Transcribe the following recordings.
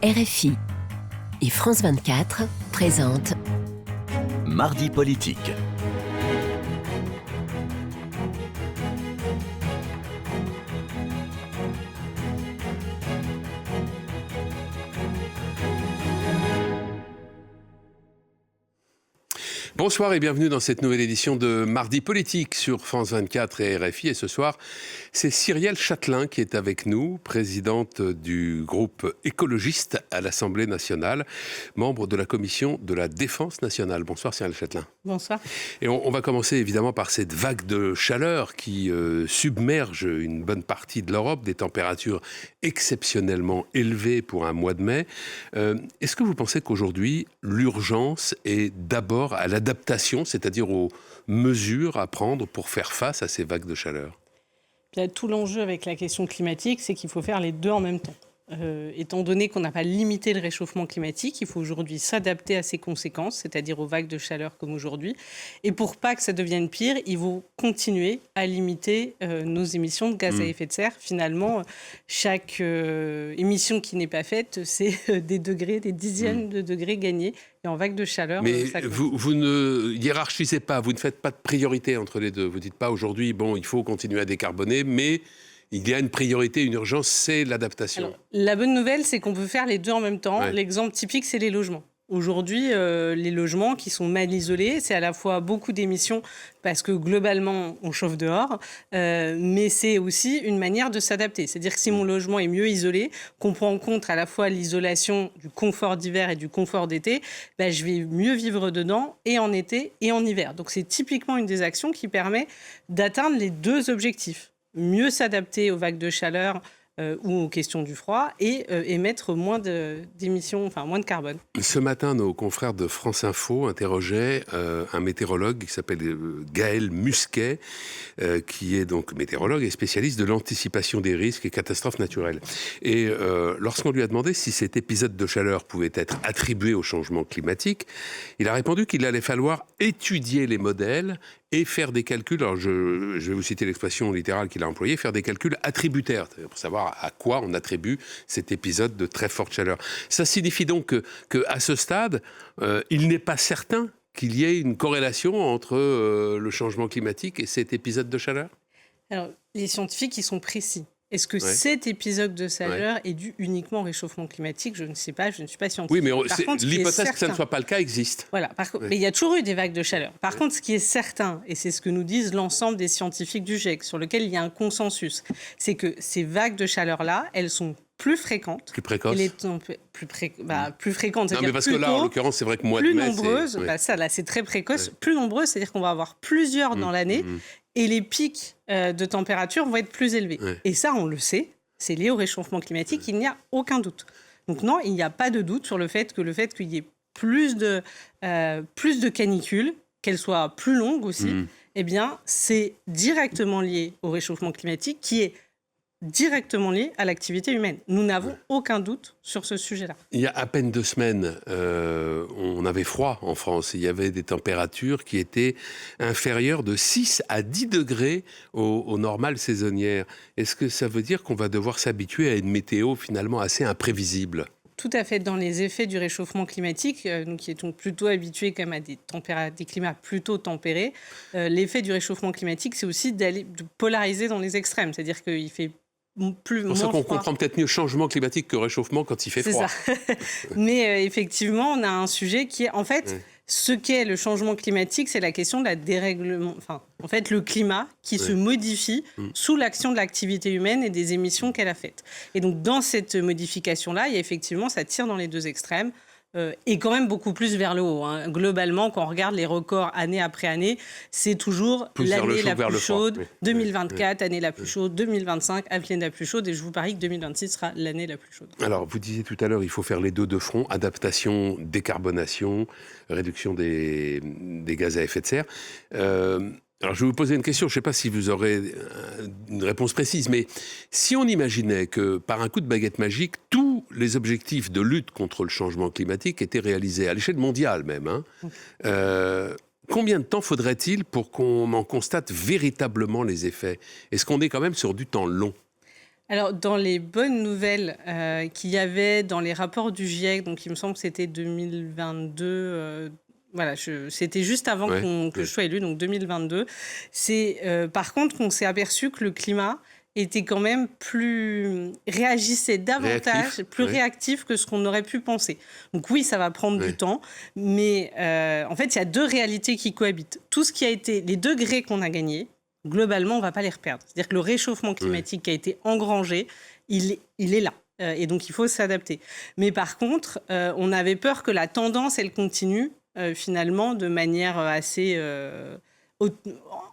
RFI et France 24 présentent Mardi politique. Bonsoir et bienvenue dans cette nouvelle édition de Mardi politique sur France 24 et RFI. Et ce soir, c'est Cyrielle Chatelain qui est avec nous, présidente du groupe écologiste à l'Assemblée nationale, membre de la commission de la défense nationale. Bonsoir Cyrielle Chatelain. Bonsoir. Et on va commencer évidemment par cette vague de chaleur qui submerge une bonne partie de l'Europe, des températures exceptionnellement élevées pour un mois de mai. Est-ce que vous pensez qu'aujourd'hui, l'urgence est d'abord à l'adaptation, c'est-à-dire aux mesures à prendre pour faire face à ces vagues de chaleur? Bien, tout l'enjeu avec la question climatique, c'est qu'il faut faire les deux en même temps. Étant donné qu'on n'a pas limité le réchauffement climatique, il faut aujourd'hui s'adapter à ses conséquences, c'est-à-dire aux vagues de chaleur comme aujourd'hui. Et pour pas que ça devienne pire, il faut continuer à limiter nos émissions de gaz à effet de serre. Finalement, chaque émission qui n'est pas faite, c'est des degrés, des dizaines de degrés gagnés. Et en vague de chaleur... Mais vous ne hiérarchisez pas, vous ne faites pas de priorité entre les deux. Vous ne dites pas aujourd'hui, bon, il faut continuer à décarboner, mais... il y a une priorité, une urgence, c'est l'adaptation. Alors, la bonne nouvelle, c'est qu'on peut faire les deux en même temps. Ouais. L'exemple typique, c'est les logements. Aujourd'hui, les logements qui sont mal isolés, c'est à la fois beaucoup d'émissions parce que globalement, on chauffe dehors, mais c'est aussi une manière de s'adapter. C'est-à-dire que si mon logement est mieux isolé, qu'on prend en compte à la fois l'isolation du confort d'hiver et du confort d'été, je vais mieux vivre dedans et en été et en hiver. Donc c'est typiquement une des actions qui permet d'atteindre les deux objectifs. Mieux s'adapter aux vagues de chaleur ou aux questions du froid et émettre moins d'émissions, enfin moins de carbone. Ce matin, nos confrères de France Info interrogeaient un météorologue qui s'appelle Gaël Musquet, qui est donc météorologue et spécialiste de l'anticipation des risques et catastrophes naturelles. Et lorsqu'on lui a demandé si cet épisode de chaleur pouvait être attribué au changement climatique, il a répondu qu'il allait falloir étudier les modèles et faire des calculs, alors je vais vous citer l'expression littérale qu'il a employée, faire des calculs attributaires, pour savoir à quoi on attribue cet épisode de très forte chaleur. Ça signifie donc qu'à ce stade, il n'est pas certain qu'il y ait une corrélation entre le changement climatique et cet épisode de chaleur? Alors, les scientifiques, ils sont précis. Est-ce que cet épisode de chaleur est dû uniquement au réchauffement climatique? Je ne sais pas, je ne suis pas scientifique. Oui, mais l'hypothèse que ça ne soit pas le cas existe. Voilà, mais il y a toujours eu des vagues de chaleur. Par contre, ce qui est certain, et c'est ce que nous disent l'ensemble des scientifiques du GIEC, sur lequel il y a un consensus, c'est que ces vagues de chaleur-là, elles sont plus fréquentes. Plus précoces. Plus fréquentes, c'est-à-dire mais parce plus que là, tôt, en l'occurrence, c'est vrai que mois de plus mai, nombreuses. c'est... Ça, là, c'est très précoce. Plus nombreuses, c'est-à-dire qu'on va avoir plusieurs dans l'année, et les pics de température vont être plus élevés. Et ça, on le sait. C'est lié au réchauffement climatique, il n'y a aucun doute. Donc non, il n'y a pas de doute sur le fait qu'il y ait plus de canicules, qu'elles soient plus longues aussi, eh bien, c'est directement lié au réchauffement climatique qui est directement lié à l'activité humaine. Nous n'avons aucun doute sur ce sujet-là. Il y a à peine 2 semaines, on avait froid en France. Il y avait des températures qui étaient inférieures de 6 à 10 degrés aux normales saisonnières. Est-ce que ça veut dire qu'on va devoir s'habituer à une météo finalement assez imprévisible ? Tout à fait. Dans les effets du réchauffement climatique, nous qui étions plutôt habitués quand même à des climats plutôt tempérés, l'effet du réchauffement climatique, c'est aussi de polariser dans les extrêmes. C'est-à-dire qu'il fait plus, c'est pour ça qu'on comprend peut-être mieux changement climatique que réchauffement quand il fait froid. C'est ça. Mais effectivement, on a un sujet qui est... En fait, ce qu'est le changement climatique, c'est la question de la dérèglement... Enfin, en fait, le climat qui se modifie sous l'action de l'activité humaine et des émissions qu'elle a faites. Et donc, dans cette modification-là, il y a effectivement, ça tire dans les deux extrêmes. Et quand même beaucoup plus vers le haut. Globalement, quand on regarde les records année après année, c'est toujours l'année la plus chaude, 2024, année la plus chaude, 2025, année la plus chaude, et je vous parie que 2026 sera l'année la plus chaude. Alors, vous disiez tout à l'heure, il faut faire les deux de front, adaptation, décarbonation, réduction des gaz à effet de serre. Alors, je vais vous poser une question, je ne sais pas si vous aurez une réponse précise, mais si on imaginait que, par un coup de baguette magique, tous les objectifs de lutte contre le changement climatique étaient réalisés, à l'échelle mondiale même, combien de temps faudrait-il pour qu'on en constate véritablement les effets? Est-ce qu'on est quand même sur du temps long? Alors, dans les bonnes nouvelles qu'il y avait dans les rapports du GIEC, donc il me semble que c'était 2022, voilà, c'était juste avant que je sois élue, donc 2022, c'est par contre qu'on s'est aperçu que le climat était quand même réagissait davantage, plus réactif que ce qu'on aurait pu penser. Donc oui, ça va prendre du temps, mais en fait, il y a deux réalités qui cohabitent. Tout ce qui a été, les degrés qu'on a gagnés, globalement, on ne va pas les reperdre. C'est-à-dire que le réchauffement climatique qui a été engrangé, il est là. Et donc, il faut s'adapter. Mais par contre, on avait peur que la tendance, elle continue finalement de manière assez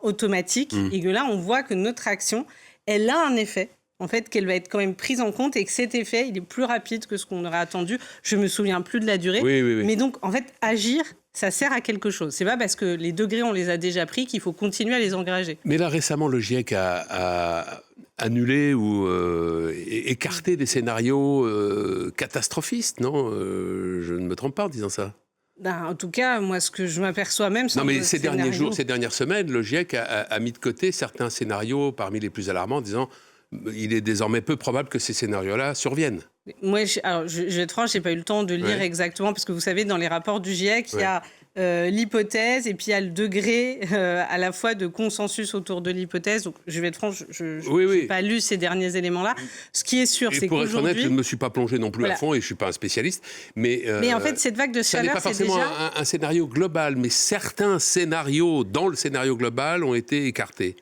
automatique. Et que là, on voit que notre action, elle a un effet, en fait, qu'elle va être quand même prise en compte et que cet effet, il est plus rapide que ce qu'on aurait attendu. Je ne me souviens plus de la durée. Oui. Mais donc, en fait, agir, ça sert à quelque chose. C'est pas parce que les degrés, on les a déjà pris qu'il faut continuer à les engager. Mais là, récemment, le GIEC a annulé ou écarté des scénarios catastrophistes, non je ne me trompe pas en disant ça. En tout cas, moi, ce que je m'aperçois même... Non, mais ces derniers jours, ces dernières semaines, le GIEC a mis de côté certains scénarios parmi les plus alarmants, en disant il est désormais peu probable que ces scénarios-là surviennent. Moi, je vais être franche, je n'ai pas eu le temps de lire exactement, parce que vous savez, dans les rapports du GIEC, il y a l'hypothèse et puis il y a le degré à la fois de consensus autour de l'hypothèse. Donc, je vais être franche, je n'ai pas lu ces derniers éléments-là. Ce qui est sûr, c'est qu'aujourd'hui... Pour être honnête, je ne me suis pas plongé non plus à fond et je ne suis pas un spécialiste. Mais en fait, cette vague de chaleur, c'est déjà... Ce n'est pas forcément un scénario global, mais certains scénarios dans le scénario global ont été écartés.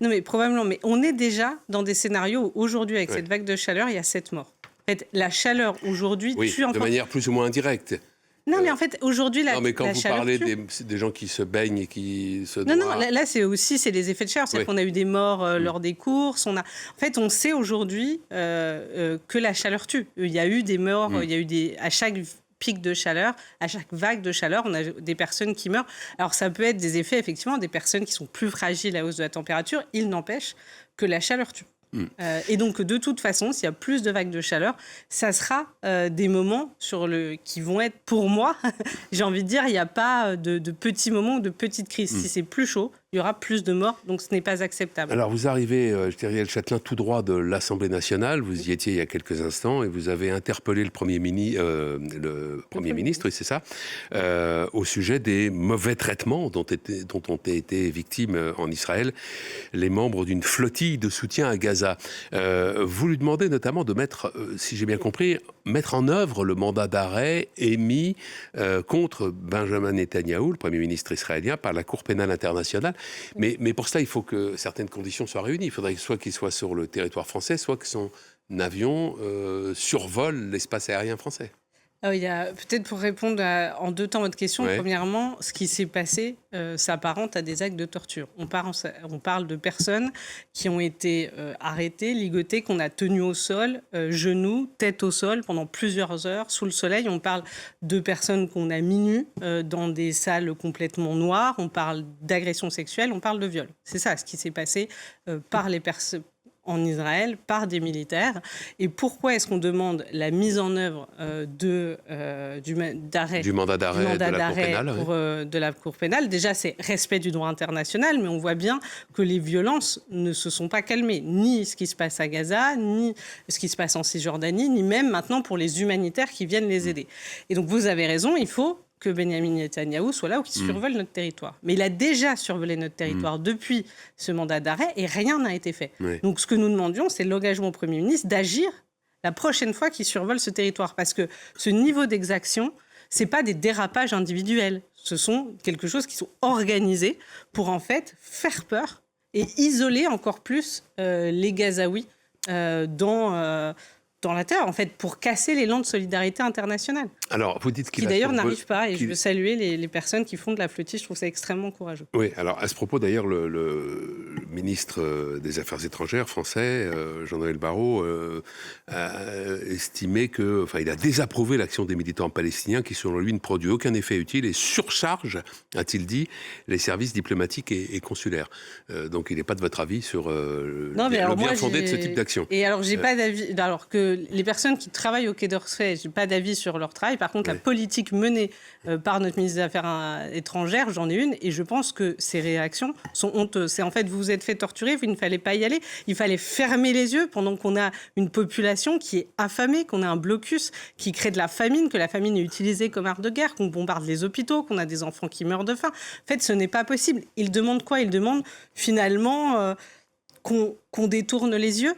Non, mais probablement. Mais on est déjà dans des scénarios où aujourd'hui, avec cette vague de chaleur, il y a 7 morts. En fait, la chaleur aujourd'hui tue encore... de manière plus ou moins indirecte. Non, mais en fait, aujourd'hui, la chaleur... Non, mais quand vous parlez des gens qui se baignent et qui se noient... Non, là, c'est les effets de chaleur. C'est-à-dire qu'on a eu des morts lors des courses. En fait, on sait aujourd'hui que la chaleur tue. Il y a eu des morts, il y a eu à chaque pic de chaleur, à chaque vague de chaleur, on a des personnes qui meurent. Alors, ça peut être des effets, effectivement, des personnes qui sont plus fragiles à la hausse de la température. Il n'empêche que la chaleur tue. Et donc, de toute façon, s'il y a plus de vagues de chaleur, ça sera des moments qui vont être, pour moi, j'ai envie de dire, il n'y a pas de petits moments ou de petites crises. Si c'est plus chaud, il y aura plus de morts, donc ce n'est pas acceptable. Alors, vous arrivez, Gabriel Châtelain, tout droit de l'Assemblée nationale. Vous y étiez il y a quelques instants et vous avez interpellé le Premier ministre, oui, c'est ça, au sujet des mauvais traitements dont ont été victimes en Israël les membres d'une flottille de soutien à Gaza. Vous lui demandez notamment de mettre, si j'ai bien compris, mettre en œuvre le mandat d'arrêt émis contre Benjamin Netanyahou, le Premier ministre israélien, par la Cour pénale internationale. Mais pour cela, il faut que certaines conditions soient réunies. Il faudrait soit qu'il soit sur le territoire français, soit que son avion survole l'espace aérien français. Il y a peut-être pour répondre en deux temps à votre question. Premièrement, ce qui s'est passé s'apparente à des actes de torture. On parle de personnes qui ont été arrêtées, ligotées, qu'on a tenues au sol, genoux, tête au sol pendant plusieurs heures sous le soleil. On parle de personnes qu'on a mis nues dans des salles complètement noires. On parle d'agressions sexuelles, on parle de viol. C'est ça ce qui s'est passé par les personnes en Israël par des militaires. Et pourquoi est-ce qu'on demande la mise en œuvre du mandat d'arrêt de la Cour pénale? Déjà, c'est respect du droit international, mais on voit bien que les violences ne se sont pas calmées. Ni ce qui se passe à Gaza, ni ce qui se passe en Cisjordanie, ni même maintenant pour les humanitaires qui viennent les aider. Et donc, vous avez raison, il faut que Benjamin Netanyahou soit là ou qu'il survole notre territoire. Mais il a déjà survolé notre territoire depuis ce mandat d'arrêt et rien n'a été fait. Donc ce que nous demandions, c'est l'engagement au Premier ministre d'agir la prochaine fois qu'il survole ce territoire. Parce que ce niveau d'exaction, ce n'est pas des dérapages individuels. Ce sont quelque chose qui sont organisés pour en fait faire peur et isoler encore plus les Gazaouis dans la terre, en fait, pour casser l'élan de solidarité internationale. Alors, vous dites qui d'ailleurs n'arrive pas, et je veux saluer les personnes qui font de la flottille, je trouve ça extrêmement courageux. Oui, alors à ce propos, d'ailleurs, le ministre des Affaires étrangères français, Jean-Noël Barrot, a estimé il a désapprouvé l'action des militants palestiniens qui, selon lui, ne produit aucun effet utile et surcharge, a-t-il dit, les services diplomatiques et consulaires. Donc, il n'est pas de votre avis sur le bien fondé de ce type d'action. Et alors, j'ai pas d'avis, alors que les personnes qui travaillent au Quai d'Orsay, je n'ai pas d'avis sur leur travail. Par contre, la politique menée par notre ministre des Affaires étrangères, j'en ai une, et je pense que ces réactions sont honteuses. C'est en fait, vous vous êtes fait torturer, il ne fallait pas y aller, il fallait fermer les yeux pendant qu'on a une population qui est affamée, qu'on a un blocus qui crée de la famine, que la famine est utilisée comme arme de guerre, qu'on bombarde les hôpitaux, qu'on a des enfants qui meurent de faim. En fait, ce n'est pas possible. Ils demandent quoi ? Ils demandent finalement qu'on détourne les yeux.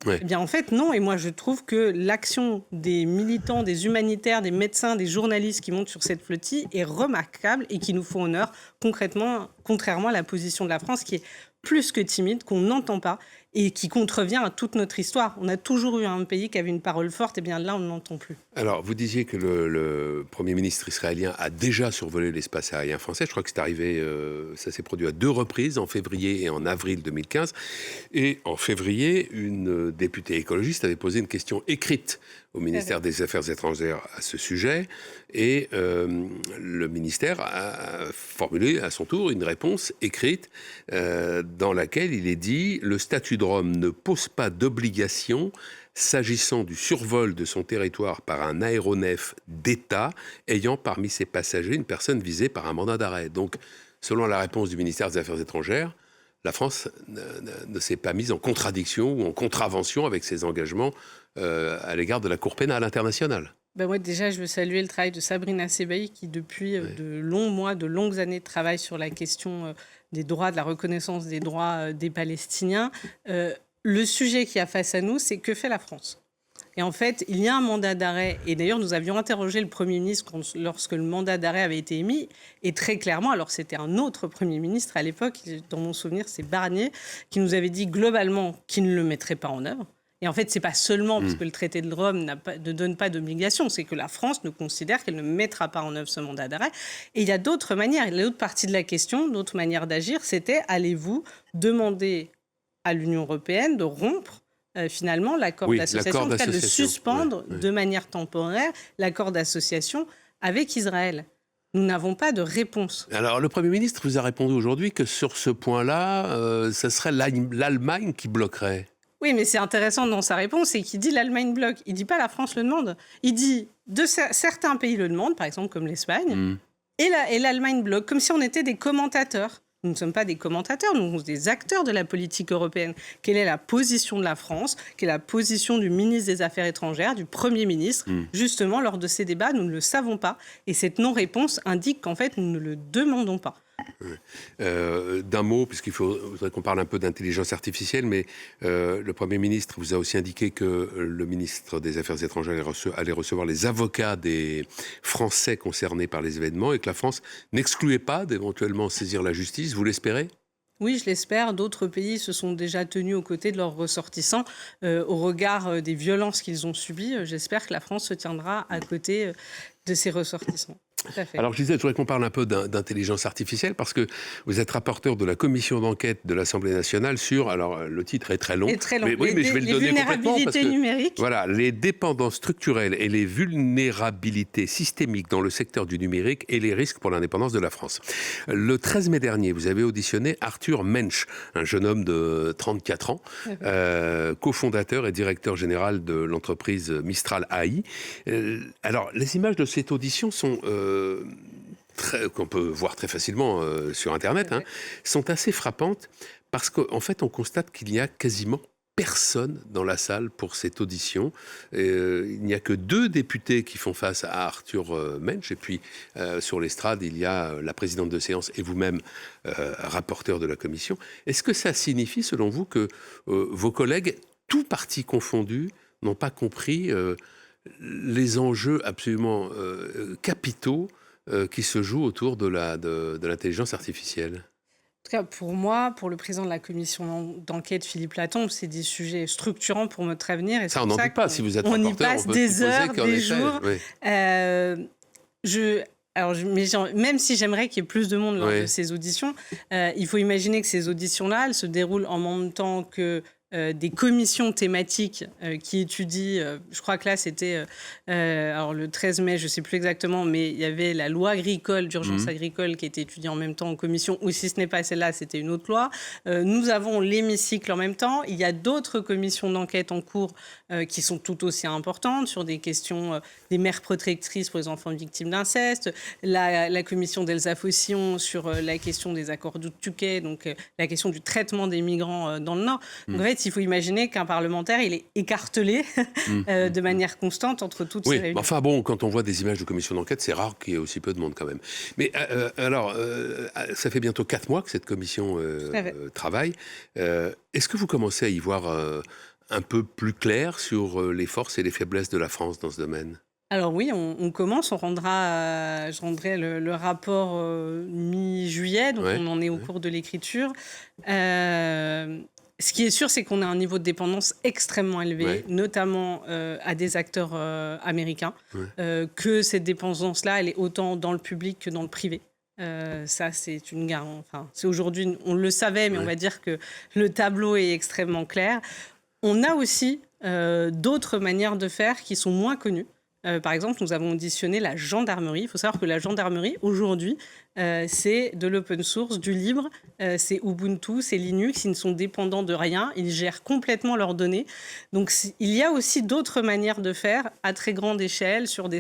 Ouais. Eh bien, en fait, non. Et moi, je trouve que l'action des militants, des humanitaires, des médecins, des journalistes qui montent sur cette flottille est remarquable et qui nous font honneur, concrètement, contrairement à la position de la France qui est plus que timide, qu'on n'entend pas et qui contrevient à toute notre histoire. On a toujours eu un pays qui avait une parole forte, et bien là, on ne l'entend plus. Alors, vous disiez que le Premier ministre israélien a déjà survolé l'espace aérien français. Je crois que c'est arrivé, ça s'est produit à 2 reprises, en février et en avril 2015. Et en février, une députée écologiste avait posé une question écrite au ministère des Affaires étrangères à ce sujet. Et le ministère a formulé à son tour une réponse écrite dans laquelle il est dit « Le statut de Rome ne pose pas d'obligation s'agissant du survol de son territoire par un aéronef d'État ayant parmi ses passagers une personne visée par un mandat d'arrêt ». Donc, selon la réponse du ministère des Affaires étrangères, la France ne s'est pas mise en contradiction ou en contravention avec ses engagements à l'égard de la Cour pénale internationale. Ben moi, déjà, je veux saluer le travail de Sabrina Sebaï qui, depuis de longs mois, de longues années, travaille sur la question des droits, de la reconnaissance des droits des Palestiniens. Le sujet qui a face à nous, c'est que fait la France ? Et en fait, il y a un mandat d'arrêt. Et d'ailleurs, nous avions interrogé le Premier ministre lorsque le mandat d'arrêt avait été émis. Et très clairement, alors c'était un autre Premier ministre à l'époque, dans mon souvenir, c'est Barnier, qui nous avait dit globalement qu'il ne le mettrait pas en œuvre. Et en fait, ce n'est pas seulement parce que le traité de Rome ne donne pas d'obligation, c'est que la France ne considère qu'elle ne mettra pas en œuvre ce mandat d'arrêt. Et il y a d'autres manières. L'autre partie de la question, d'autres manières d'agir, c'était allez-vous demander à l'Union européenne de rompre finalement l'accord d'association, en tout cas de suspendre de manière temporaire l'accord d'association avec Israël. Nous n'avons pas de réponse. Alors, le Premier ministre vous a répondu aujourd'hui que sur ce point-là, ce serait l'Allemagne qui bloquerait. Oui, mais c'est intéressant dans sa réponse, c'est qu'il dit l'Allemagne bloque. Il ne dit pas la France le demande. Il dit certains pays le demandent, par exemple comme l'Espagne, et l'Allemagne bloque, comme si on était des commentateurs. Nous ne sommes pas des commentateurs, nous sommes des acteurs de la politique européenne. Quelle est la position de la France ? Quelle est la position du ministre des Affaires étrangères, du Premier ministre ? Justement, lors de ces débats, nous ne le savons pas. Et cette non-réponse indique qu'en fait, nous ne le demandons pas. D'un mot, puisqu'il faudrait qu'on parle un peu d'intelligence artificielle, mais le Premier ministre vous a aussi indiqué que le ministre des Affaires étrangères allait recevoir les avocats des Français concernés par les événements et que la France n'excluait pas d'éventuellement saisir la justice. Vous l'espérez ? Oui, je l'espère. D'autres pays se sont déjà tenus aux côtés de leurs ressortissants au regard des violences qu'ils ont subies. J'espère que la France se tiendra à côté de ses ressortissants. Alors, je voudrais qu'on parle un peu d'intelligence artificielle parce que vous êtes rapporteur de la commission d'enquête de l'Assemblée nationale sur, alors le titre est très long, mais je vais le donner complètement parce que numériques. Voilà, les dépendances structurelles et les vulnérabilités systémiques dans le secteur du numérique et les risques pour l'indépendance de la France. Le 13 mai dernier, vous avez auditionné Arthur Mensch, un jeune homme de 34 ans, cofondateur et directeur général de l'entreprise Mistral AI. Alors, les images de cette audition sont qu'on peut voir très facilement sur Internet, sont assez frappantes parce qu'en fait, on constate qu'il n'y a quasiment personne dans la salle pour cette audition. Il n'y a que 2 députés qui font face à Arthur Mensch. Et puis, sur l'estrade, il y a la présidente de séance et vous-même, rapporteur de la commission. Est-ce que ça signifie, selon vous, que vos collègues, tous partis confondus, n'ont pas compris les enjeux absolument capitaux qui se jouent autour de l'intelligence artificielle ? En tout cas, pour moi, pour le président de la commission d'enquête, Philippe Latombe, c'est des sujets structurants pour notre avenir. Et ça, on n'en doute pas. Si vous êtes on rapporteur, y passe des heures, des jours. Oui. Même si j'aimerais qu'il y ait plus de monde lors de ces auditions, il faut imaginer que ces auditions-là, elles se déroulent en même temps que des commissions thématiques qui étudient, je crois que là c'était alors le 13 mai, je ne sais plus exactement, mais il y avait la loi agricole, d'urgence agricole qui était étudiée en même temps en commission, ou si ce n'est pas celle-là, c'était une autre loi. Nous avons l'hémicycle en même temps. Il y a d'autres commissions d'enquête en cours qui sont tout aussi importantes sur des questions des mères protectrices pour les enfants victimes d'inceste, la commission d'Elsa Faucillon sur la question des accords de Touquet, donc la question du traitement des migrants dans le Nord. Donc, en fait, il faut imaginer qu'un parlementaire, il est écartelé de manière constante entre toutes ces réunions. Enfin bon, quand on voit des images de commission d'enquête, c'est rare qu'il y ait aussi peu de monde quand même. Mais alors, ça fait bientôt 4 mois que cette commission travaille. Est-ce que vous commencez à y voir un peu plus clair sur les forces et les faiblesses de la France dans ce domaine ? Alors oui, on commence, je rendrai le rapport mi-juillet, donc on en est au cours de l'écriture. Ce qui est sûr, c'est qu'on a un niveau de dépendance extrêmement élevé, notamment à des acteurs américains, que cette dépendance-là, elle est autant dans le public que dans le privé. Ça, c'est une garantie. Enfin, c'est aujourd'hui, on le savait, mais on va dire que le tableau est extrêmement clair. On a aussi d'autres manières de faire qui sont moins connues. Par exemple, nous avons auditionné la gendarmerie. Il faut savoir que la gendarmerie, aujourd'hui, c'est de l'open source, du libre. C'est Ubuntu, c'est Linux. Ils ne sont dépendants de rien. Ils gèrent complètement leurs données. Donc, il y a aussi d'autres manières de faire à très grande échelle sur des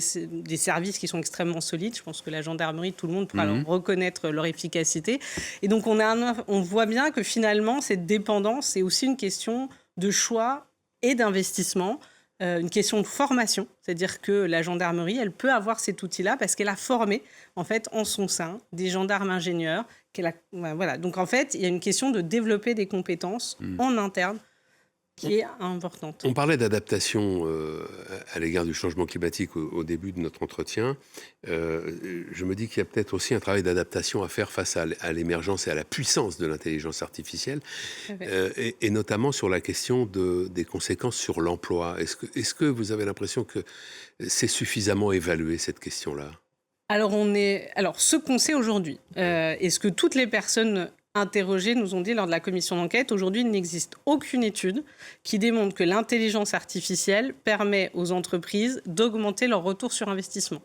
services qui sont extrêmement solides. Je pense que la gendarmerie, tout le monde pourra leur reconnaître leur efficacité. Et donc, on voit bien que finalement, cette dépendance, c'est aussi une question de choix et d'investissement. Une question de formation, c'est-à-dire que la gendarmerie, elle peut avoir cet outil-là parce qu'elle a formé, en fait, en son sein, des gendarmes ingénieurs. Voilà. Donc, en fait, il y a une question de développer des compétences en interne qui est importante. On parlait d'adaptation à l'égard du changement climatique au début de notre entretien. Je me dis qu'il y a peut-être aussi un travail d'adaptation à faire face à l'émergence et à la puissance de l'intelligence artificielle, et notamment sur la question des conséquences sur l'emploi. Est-ce que vous avez l'impression que c'est suffisamment évalué, cette question-là ? Alors, ce qu'on sait aujourd'hui, et ce que toutes les personnes interrogés nous ont dit lors de la commission d'enquête, aujourd'hui, il n'existe aucune étude qui démontre que l'intelligence artificielle permet aux entreprises d'augmenter leur retour sur investissement.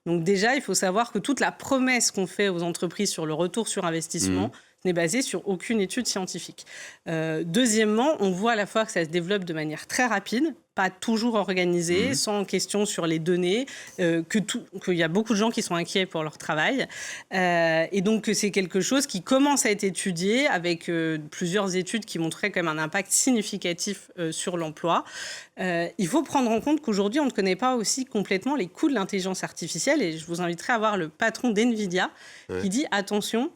Donc déjà, il faut savoir que toute la promesse qu'on fait aux entreprises sur le retour sur investissement n'est basée sur aucune étude scientifique. Deuxièmement, on voit à la fois que ça se développe de manière très rapide, pas toujours organisée, sans question sur les données, qu'il y a beaucoup de gens qui sont inquiets pour leur travail. Et donc, c'est quelque chose qui commence à être étudié avec plusieurs études qui montraient quand même un impact significatif sur l'emploi. Il faut prendre en compte qu'aujourd'hui, on ne connaît pas aussi complètement les coûts de l'intelligence artificielle. Et je vous inviterai à voir le patron d'NVIDIA qui dit « Attention,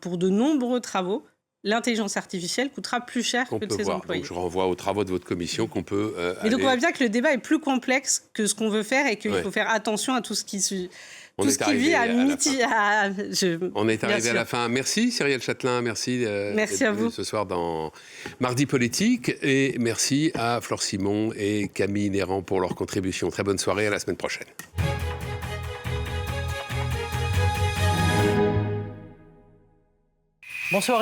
pour de nombreux travaux, l'intelligence artificielle coûtera plus cher que de ses employés. » Donc je renvoie aux travaux de votre commission qu'on peut Et donc on voit bien que le débat est plus complexe que ce qu'on veut faire et qu'il faut faire attention à tout ce qui vit à midi. On est arrivé à la fin. Merci Cyrielle Chatelain, merci à vous ce soir dans Mardi Politique, et merci à Flore Simon et Camille Néran pour leur contribution. Très bonne soirée, à la semaine prochaine. Bonsoir.